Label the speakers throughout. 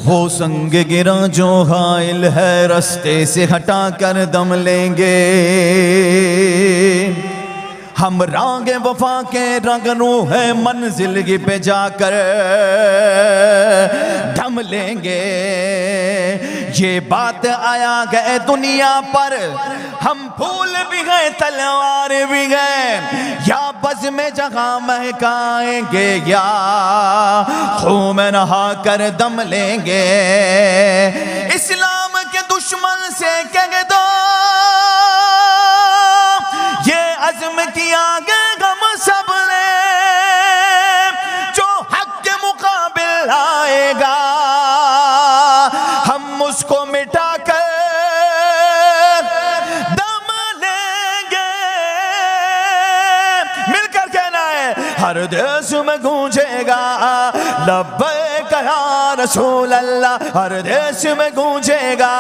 Speaker 1: वो संग गिरा जो हाइल है रास्ते से हटा कर दम लेंगे। हम राग वफा के रगनू है मंजिल की पे जाकर दम लेंगे। ये बात आया गए दुनिया पर, हम फूल भी गए तलवार भी गए, या बज़ में जगह महकाएंगे या खून में नहा कर दम लेंगे। इस्लाम के दुश्मन से कह दो ये अज़्म किया गम सबने, जो हक के मुकाबिल आएगा हम उसको मिटा कर दम लेंगे। मिलकर कहना है, हर देश में गूंजेगा लब्बैक या रसूल अल्लाह, हर देश में गूंजेगा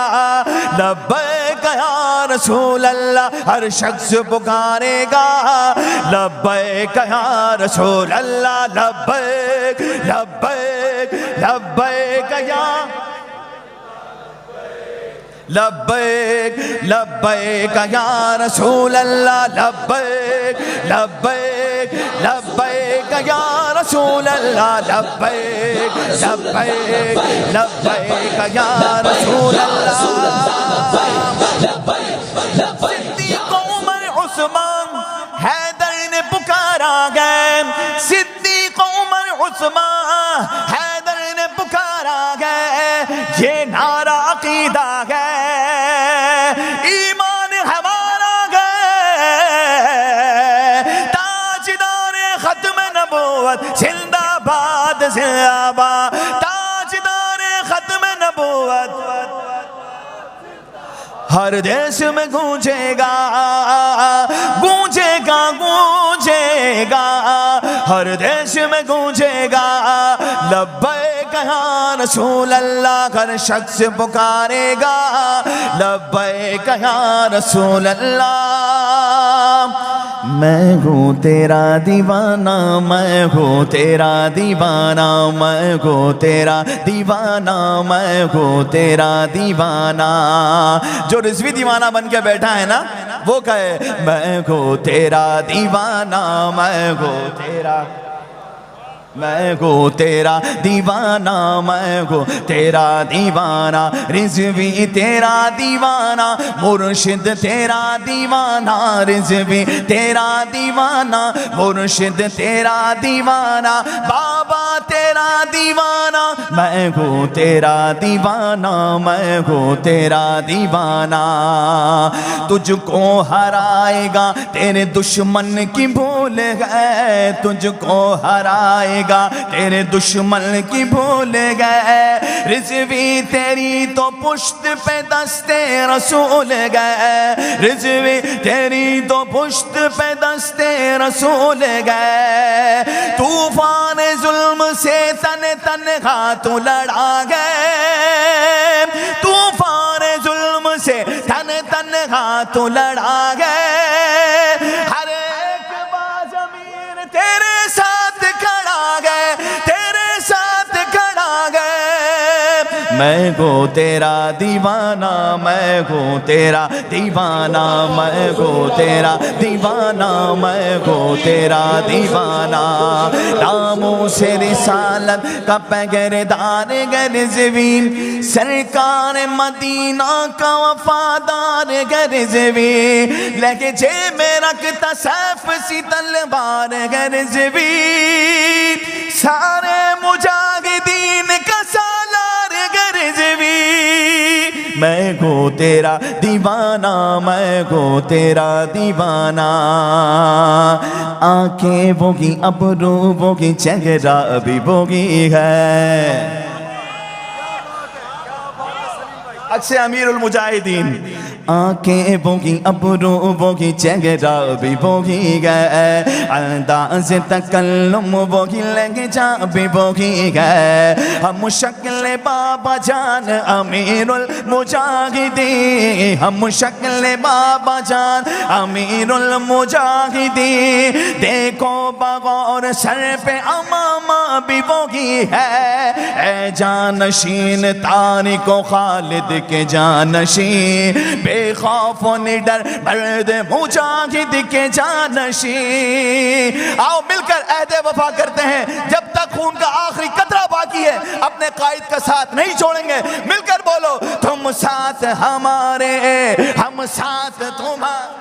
Speaker 1: लब्बैक या रसूल अल्लाह, हर शख्स पुकारेगा लब्बैक या रसूल अल्लाह, लब्बैक लब्बैक लब्बैक या लब्बैक लब्बैक या रसूल अल्लाह, लब्बैक लब्बैक लब्बैक या रसूल अल्लाह, लब्बैक लब्बैक लब्बैक या रसूल अल्लाह। सिद्दीक़ उमर उस्मान हैदर ने पुकारा गए, सिद्दीक़ उमर उस्मान हैदर ने पुकारा गए, ये नारा अकीदा है ईमान हमारा गए, ताजदार खत्म नबूवत जिंदाबाद जिंदाबाद, ताजदार खत्म नबूवत हर देश में गूंजेगा गूंजेगा गूंजेगा, हर देश में गूंजेगा लब्बैक या रसूल अल्लाह, हर शख्स पुकारेगा लब्बैक या रसूल अल्लाह। मैं हूँ तेरा दीवाना, मैं हूँ तेरा दीवाना, मैं हूँ तेरा दीवाना, मैं हूँ तेरा दीवाना। जो रिजवी दीवाना बन के बैठा है ना, वो कहे मैं हूँ तेरा दीवाना, मैं हूँ तेरा, मैं हूँ तेरा दीवाना, मैं हूँ तेरा दीवाना, रिजवी तेरा दीवाना, मुर्शिद तेरा दीवाना, रिजवी तेरा दीवाना, मुर्शिद तेरा दीवाना, बाबा तेरा दीवाना, मैं हूँ तेरा दीवाना, मैं हूँ तेरा दीवाना। तुझको हराएगा तेरे दुश्मन की भूल गए, तुझको हराएगा तेरे दुश्मन की भूल गए, रिजवी तेरी तो पुश्त पे दस्ते रसूल गए, रिजवी तेरी तो पुश्त पे दस्ते रसूल गए, तूफान जुल्म से तन तन्हा तू लड़ा गए, तूफान जुल्म से तन तन्हा तू लड़ा गए, हर एक बाज़मीर तेरे साथ खड़ा गए, तेरे साथ खड़ा गए। मैं हूँ तेरा दीवाना, मैं हूँ तेरा दीवाना, मैं हूँ तेरा दीवाना, मैं हूँ तेरा दीवाना। नामों से रिसालत का पैगरदार रिजवी, सरकार मदीना का वफादार रिजवी, लेके जेब में रखता सैफ सी तलवार रिजवी, सारे मुजाहिदीन का सालार रिजवी। मैं हूँ तेरा दीवाना, मैं हूँ तेरा दीवाना। आंखें बोगी अबरू बोगी, चेहरा भी बोगी है। अच्छे अमीरुल मुजाहिदीन, आंखें बोगी अबरू बोगी, चेहरा भी बोगी गए, अंदाज़ तकल्लुम बोगी, लहजा भी बोगी गए। हम शक्ल बाबा जान अमीरुल मुजाहिदीन, हम शक्ल बाबा जान अमीरुल मुजाहिदीन, देखो बगौर सर पे अमामा भी बोगी है, ए जानशीन तारिको खालिद के जानशीन, बेखौफ निडर मर्द मुजाहिद के जानशीन। आओ मिलकर अहदे वफा करते हैं, जब तक खून का आखिरी कतरा बाकी है अपने कायद का साथ नहीं छोड़ेंगे। मिलकर बोलो, तुम साथ हमारे, हम साथ तुम्हारे।